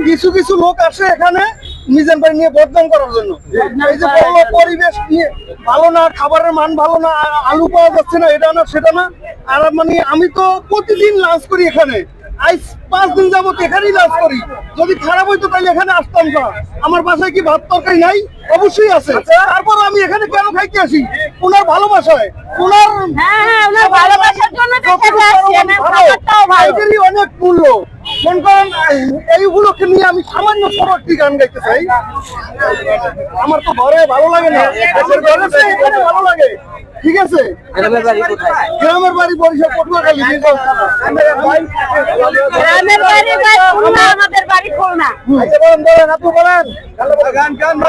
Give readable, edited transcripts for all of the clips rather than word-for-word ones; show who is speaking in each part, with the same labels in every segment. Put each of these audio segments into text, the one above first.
Speaker 1: কিছু কিছু লোক আসে এখানে মিজান ভাই নিয়ে বদনাম করার জন্য। এই যে বললো পরিবেশ নিয়ে ভালো না, খাবারের মান ভালো না, আলু পাওয়া যাচ্ছে না, এটা না সেটা না। আর মানে আমি তো প্রতিদিন লাঞ্চ করি এখানে, আজ 5 দিন যাবত এখানেই লাঞ্চ করি। যদি খারাপ হইতো তাহলে এখানে আসতাম না। আমার বাসায় কি ভাত তরকারি নাই? অবশ্যই আছে। তারপর আমি এখানে কেন খাইতে আসি? ওনার ভালোবাসায়, ওনার
Speaker 2: ভালোবাসার জন্য
Speaker 1: এটারই অনেক মূল্য। মনে করেন এই উপলক্ষে নিয়ে আমি সামান্য সরটি গান গাইতে চাই। আমার তো ঘরে ভালো লাগে না, দেশের ঘরে তো এখানে ভালো লাগে। ঠিক আছে, গ্রামের বাড়ি বরিশাল পটুয়াখালী।
Speaker 2: আমাদের বাড়ি খুলনা।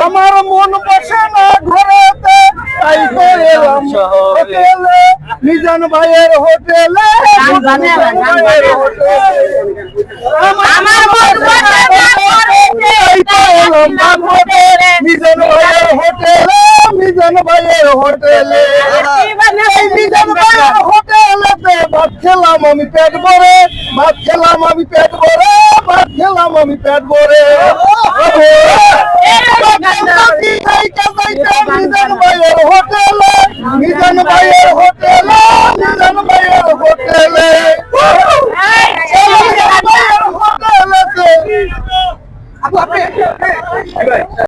Speaker 1: আমার মন বসে না ঘরেতে, তাই তো এলাম হোটেলে, মিজান ভাইয়ের হোটেলে।
Speaker 2: আমার মন বসে না ঘরেতে,
Speaker 1: মিজান ভাইয়ের হোটেলে, মিজান ভাইয়ের হোটেলে। মিজান ভাইয়ের হোটেলেতে ভাত খেলাম আমি পেট ভরে, ভাত খেলাম আমি পেট ভরে, ভাত খেলাম আমি পেট ভরে। মিজান ভাইয়ের হোটেলে, মিজান ভাইয়ের হোটেলে, মিজান